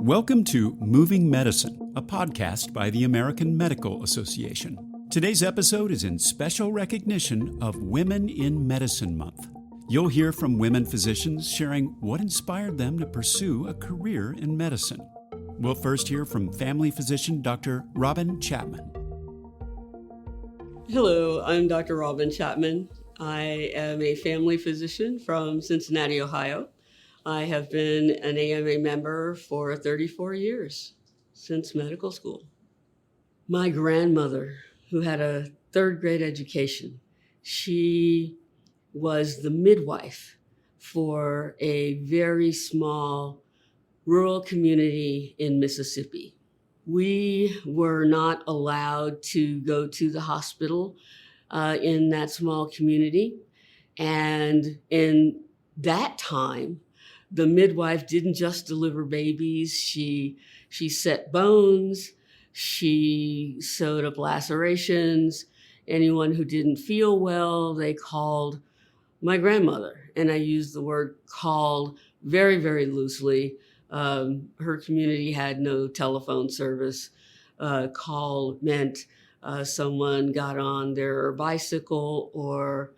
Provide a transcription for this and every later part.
Welcome to Moving Medicine, a podcast by the American Medical Association. Today's episode is in special recognition of Women in Medicine Month. You'll hear from women physicians sharing what inspired them to pursue a career in medicine. We'll first hear from family physician Dr. Robyn Chatman. Hello, I'm Dr. Robyn Chatman. I am a family physician from Cincinnati, Ohio. I have been an AMA member for 34 years since medical school. My grandmother, who had a third grade education, she was the midwife for a very small rural community in Mississippi. We were not allowed to go to the hospital in that small community. And in that time, the midwife didn't just deliver babies. She set bones, she sewed up lacerations. Anyone who didn't feel well, they called my grandmother. And I use the word called very, very loosely. Her community had no telephone service. Call meant someone got on their bicycle or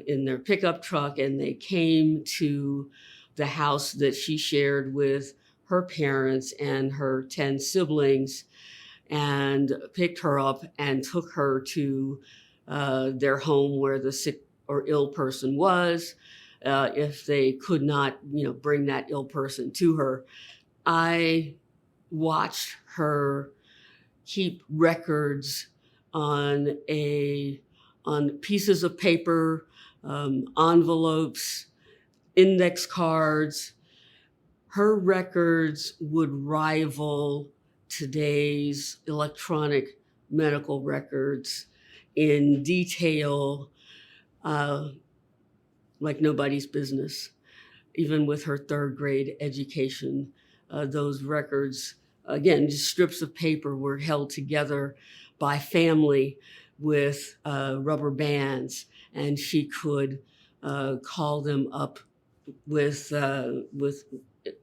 in their pickup truck and they came to the house that she shared with her parents and her 10 siblings and picked her up and took her to their home where the sick or ill person was. If they could not, bring that ill person to her. I watched her keep records on pieces of paper, envelopes, index cards. Her records would rival today's electronic medical records in detail, like nobody's business. Even with her third grade education, those records, again, just strips of paper, were held together by family with rubber bands, and she could call them up with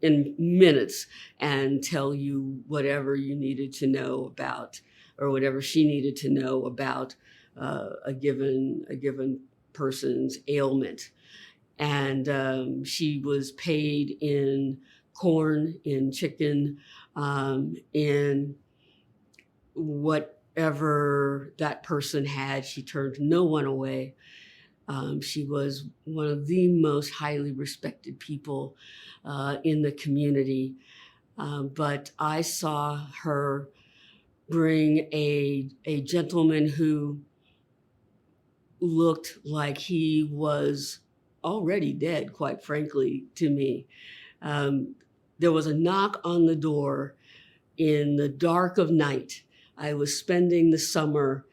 in minutes and tell you whatever you needed to know about, or whatever she needed to know about a given person's ailment. And she was paid in corn, in chicken, in whatever that person had. She turned no one away. She was one of the most highly respected people in the community. But I saw her bring a gentleman who looked like he was already dead, quite frankly, to me. There was a knock on the door in the dark of night. I was spending the summer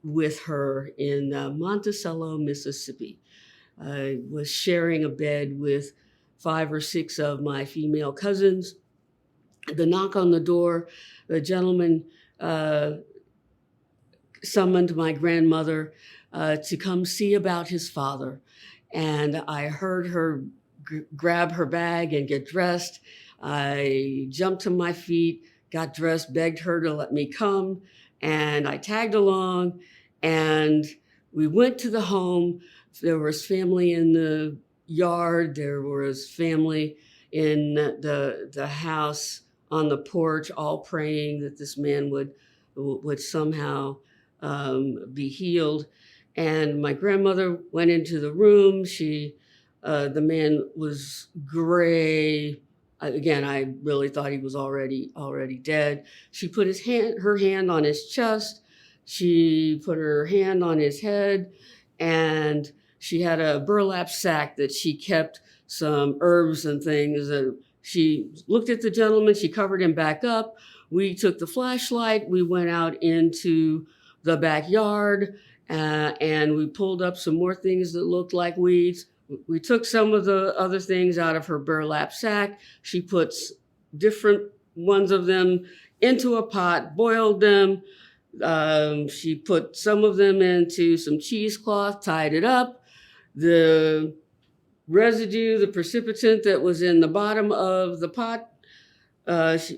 with her in Monticello, Mississippi. I was sharing a bed with 5 or 6 of my female cousins. The knock on the door, the gentleman summoned my grandmother to come see about his father. And I heard her grab her bag and get dressed. I jumped to my feet, got dressed, begged her to let me come. And I tagged along and we went to the home. There was family in the yard. There was family in the house on the porch, all praying that this man would somehow be healed. And my grandmother went into the room. The man was gray. Again, I really thought he was already dead. She put her hand on his chest. She put her hand on his head, and she had a burlap sack that she kept some herbs and things. She looked at the gentleman. She covered him back up. We took the flashlight. We went out into the backyard, and we pulled up some more things that looked like weeds. We took some of the other things out of her burlap sack. She puts different ones of them into a pot, boiled them. She put some of them into some cheesecloth, tied it up. The residue, the precipitant that was in the bottom of the pot,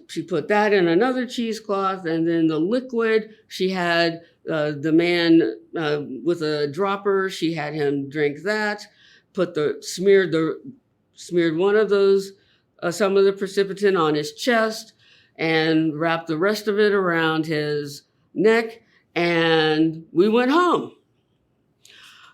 She put that in another cheesecloth, and then the liquid, she had the man with a dropper. She had him drink that. Smeared one of those, some of the precipitant on his chest, and wrapped the rest of it around his neck. And we went home.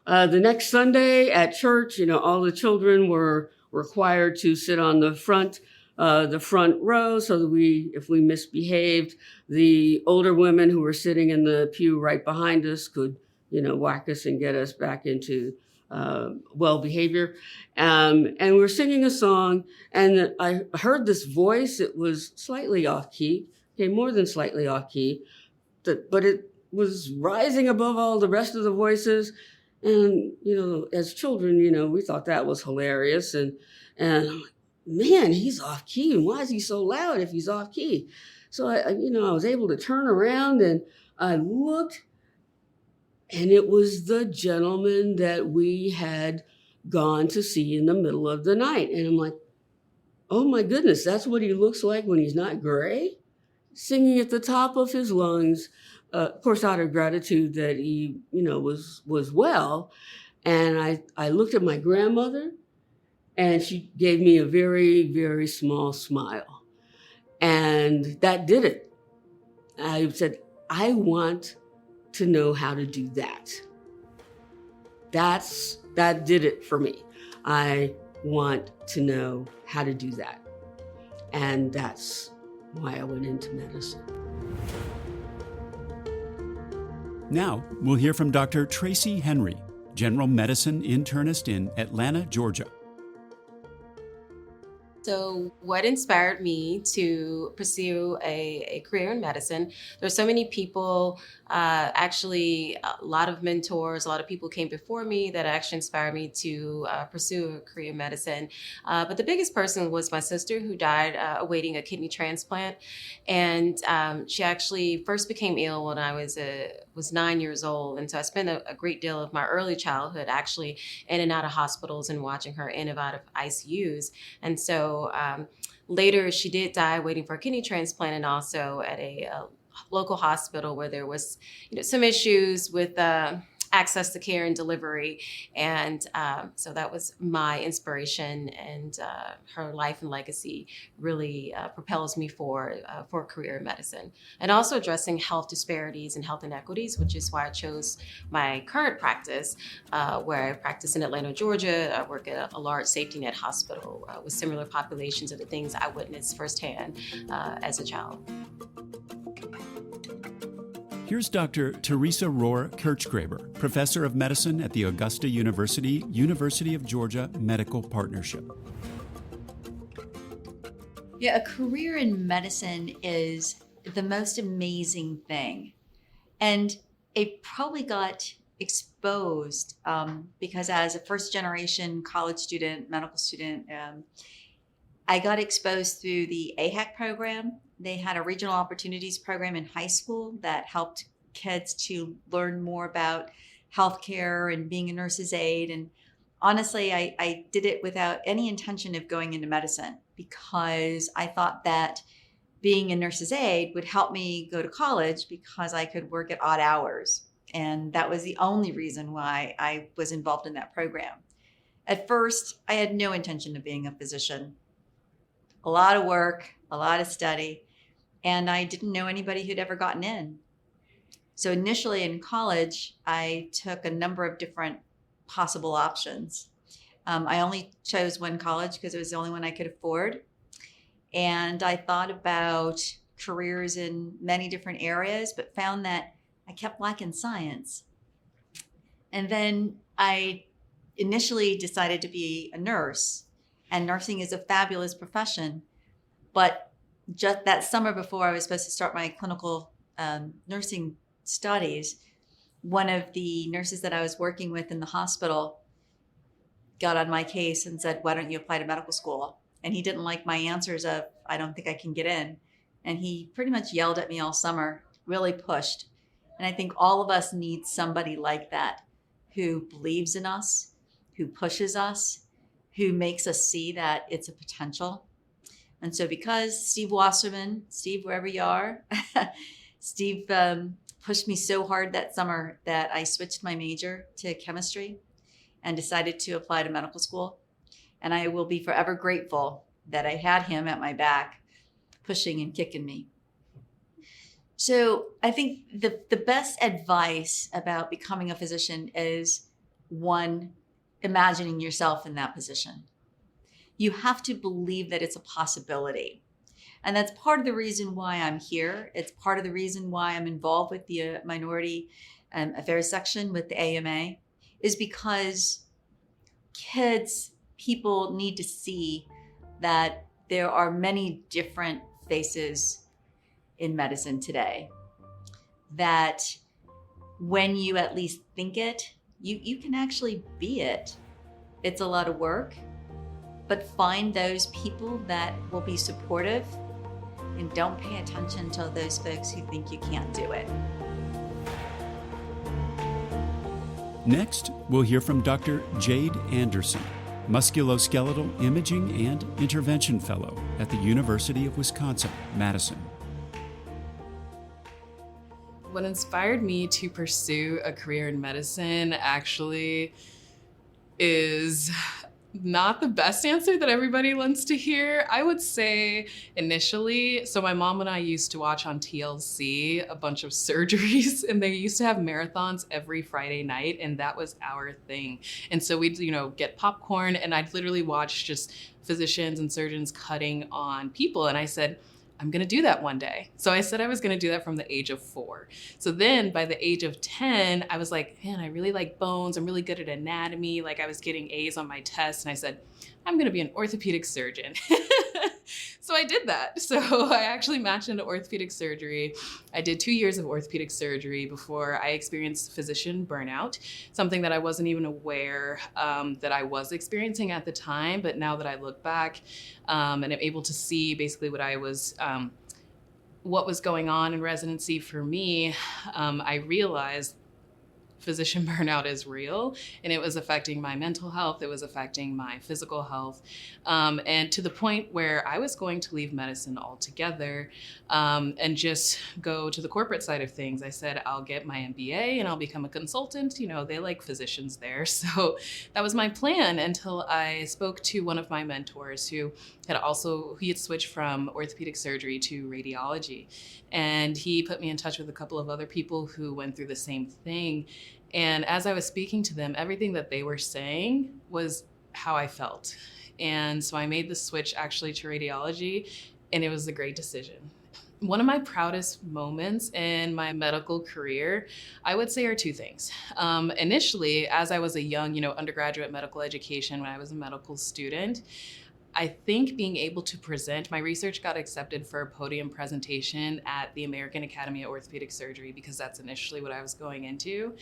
The next Sunday at church, all the children were required to sit on the front row, so that if we misbehaved, the older women who were sitting in the pew right behind us could, whack us and get us back into well behavior. And we were singing a song, and I heard this voice. It was slightly off key, more than slightly off key, but it was rising above all the rest of the voices. And, as children, we thought that was hilarious. And I'm like, man, he's off key. And why is he so loud if he's off key? So I was able to turn around, and I looked, and it was the gentleman that we had gone to see in the middle of the night. And I'm like, oh my goodness, that's what he looks like when he's not gray? Singing at the top of his lungs, of course, out of gratitude that he, was well. And I looked at my grandmother, and she gave me a very, very small smile. And that did it. I said, I want to know how to do that. That did it for me. I want to know how to do that. And that's why I went into medicine. Now, we'll hear from Dr. Tracey Henry, general medicine internist in Atlanta, Georgia. So what inspired me to pursue a career in medicine? There's so many people, actually a lot of mentors, a lot of people came before me that actually inspired me to pursue a career in medicine. But the biggest person was my sister, who died awaiting a kidney transplant. And she actually first became ill when I was 9 years old. And so I spent a great deal of my early childhood actually in and out of hospitals and watching her in and out of ICUs. And so later she did die waiting for a kidney transplant, and also at a local hospital where there was some issues with access to care and delivery. And so that was my inspiration, and her life and legacy really propels me for a career in medicine. And also addressing health disparities and health inequities, which is why I chose my current practice, where I practice in Atlanta, Georgia. I work at a large safety net hospital with similar populations of the things I witnessed firsthand as a child. Here's Dr. Theresa Kirchgraber, professor of medicine at the Augusta University, University of Georgia Medical Partnership. Yeah, a career in medicine is the most amazing thing. And it probably got exposed because as a first generation college student, medical student, I got exposed through the AHAC program. They had a regional opportunities program in high school that helped kids to learn more about healthcare and being a nurse's aide. And honestly, I did it without any intention of going into medicine, because I thought that being a nurse's aide would help me go to college because I could work at odd hours. And that was the only reason why I was involved in that program. At first, I had no intention of being a physician. A lot of work, a lot of study, and I didn't know anybody who'd ever gotten in. So initially in college, I took a number of different possible options. I only chose one college because it was the only one I could afford. And I thought about careers in many different areas, but found that I kept lacking science. And then I initially decided to be a nurse, and nursing is a fabulous profession. But just that summer before I was supposed to start my clinical nursing studies, one of the nurses that I was working with in the hospital got on my case and said, why don't you apply to medical school? And he didn't like my answers of, I don't think I can get in. And he pretty much yelled at me all summer, really pushed. And I think all of us need somebody like that, who believes in us, who pushes us, who makes us see that it's a potential. And so because Steve Wasserman, Steve, wherever you are, Steve pushed me so hard that summer that I switched my major to chemistry and decided to apply to medical school. And I will be forever grateful that I had him at my back, pushing and kicking me. So I think the best advice about becoming a physician is, one, imagining yourself in that position. You have to believe that it's a possibility. And that's part of the reason why I'm here. It's part of the reason why I'm involved with the Minority Affairs section with the AMA, is because people need to see that there are many different faces in medicine today, that when you at least think it, you can actually be it. It's a lot of work, but find those people that will be supportive and don't pay attention to those folks who think you can't do it. Next, we'll hear from Dr. Jade Anderson, Musculoskeletal Imaging and Intervention Fellow at the University of Wisconsin, Madison. What inspired me to pursue a career in medicine actually is not the best answer that everybody wants to hear. I would say initially, so my mom and I used to watch on TLC a bunch of surgeries, and they used to have marathons every Friday night, and that was our thing. And so we'd, get popcorn, and I'd literally watch just physicians and surgeons cutting on people. And I said, I'm gonna do that one day. So I said I was gonna do that from the age of 4. So then by the age of 10, I was like, man, I really like bones. I'm really good at anatomy. Like I was getting A's on my tests, and I said, I'm gonna be an orthopedic surgeon. So I did that. So I actually matched into orthopedic surgery. I did 2 years of orthopedic surgery before I experienced physician burnout, something that I wasn't even aware that I was experiencing at the time. But now that I look back and am able to see basically what was going on in residency for me, I realized physician burnout is real, and it was affecting my mental health. It was affecting my physical health. And to the point where I was going to leave medicine altogether and just go to the corporate side of things. I said, I'll get my MBA and I'll become a consultant. They like physicians there. So that was my plan until I spoke to one of my mentors who had switched from orthopedic surgery to radiology. And he put me in touch with a couple of other people who went through the same thing. And as I was speaking to them, everything that they were saying was how I felt. And so I made the switch actually to radiology, and it was a great decision. One of my proudest moments in my medical career, I would say, are 2 things. Initially, as I was a young, undergraduate medical education, when I was a medical student, I think being able to present, my research got accepted for a podium presentation at the American Academy of Orthopedic Surgery, because that's initially what I was going into.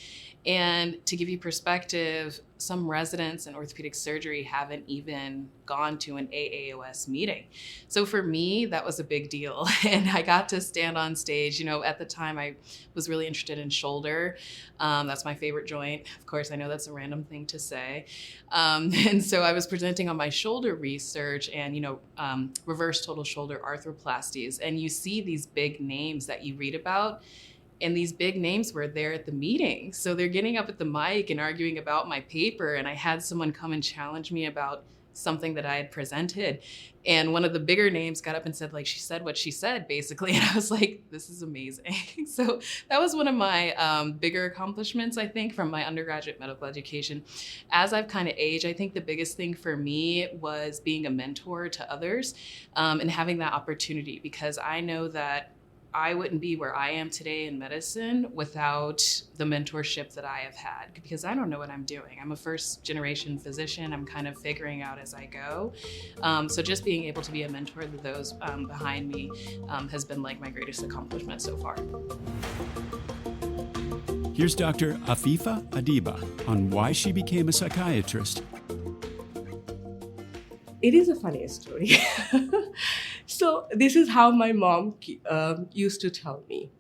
And to give you perspective, some residents in orthopedic surgery haven't even gone to an AAOS meeting. So for me, that was a big deal. And I got to stand on stage. At the time I was really interested in shoulder. That's my favorite joint. Of course, I know that's a random thing to say. And so I was presenting on my shoulder research and, reverse total shoulder arthroplasties. And you see these big names that you read about, and these big names were there at the meeting. So they're getting up at the mic and arguing about my paper. And I had someone come and challenge me about something that I had presented. And one of the bigger names got up and said, she said what she said, basically. And I was like, this is amazing. So that was one of my bigger accomplishments, I think, from my undergraduate medical education. As I've kind of aged, I think the biggest thing for me was being a mentor to others and having that opportunity, because I know that I wouldn't be where I am today in medicine without the mentorship that I have had, because I don't know what I'm doing. I'm a first generation physician. I'm kind of figuring out as I go. So just being able to be a mentor to those behind me has been my greatest accomplishment so far. Here's Dr. Afifa Adiba on why she became a psychiatrist. It is a funny story. So this is how my mom used to tell me.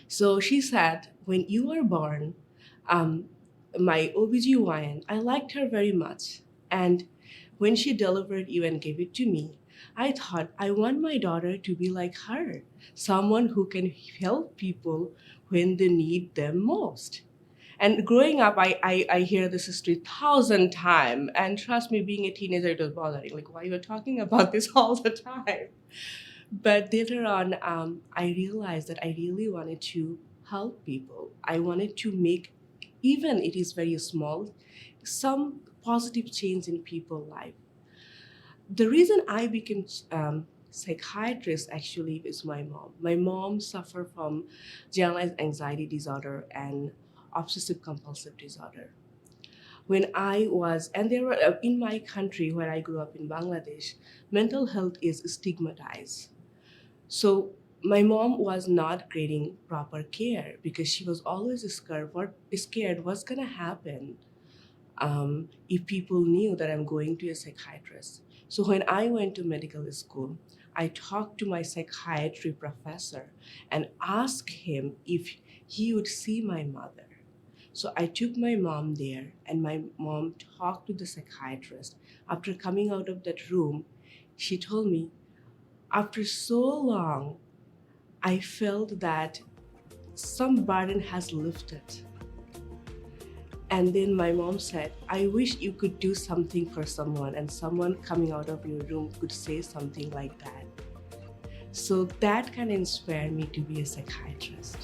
So she said, when you were born, my OBGYN, I liked her very much. And when she delivered you and gave it to me, I thought I want my daughter to be like her, someone who can help people when they need them most. And growing up, I hear this history 1,000 times. And trust me, being a teenager, it was bothering. Like, why you're talking about this all the time? But later on, I realized that I really wanted to help people. I wanted to make, even it is very small, some positive change in people's life. The reason I became psychiatrist actually is my mom. My mom suffered from generalized anxiety disorder and obsessive compulsive disorder. When I was, and there were, in my country where I grew up in Bangladesh, mental health is stigmatized. So my mom was not getting proper care because she was always scared what's gonna happen if people knew that I'm going to a psychiatrist. So when I went to medical school, I talked to my psychiatry professor and asked him if he would see my mother. So I took my mom there, and my mom talked to the psychiatrist. After coming out of that room, she told me, after so long, I felt that some burden has lifted. And then my mom said, I wish you could do something for someone, and someone coming out of your room could say something like that. So that kind of inspired me to be a psychiatrist.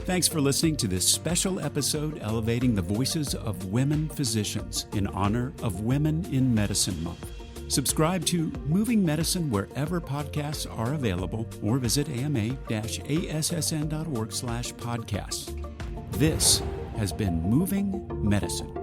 Thanks for listening to this special episode elevating the voices of women physicians in honor of Women in Medicine Month. Subscribe to Moving Medicine wherever podcasts are available, or visit ama-assn.org/podcasts. This has been Moving Medicine.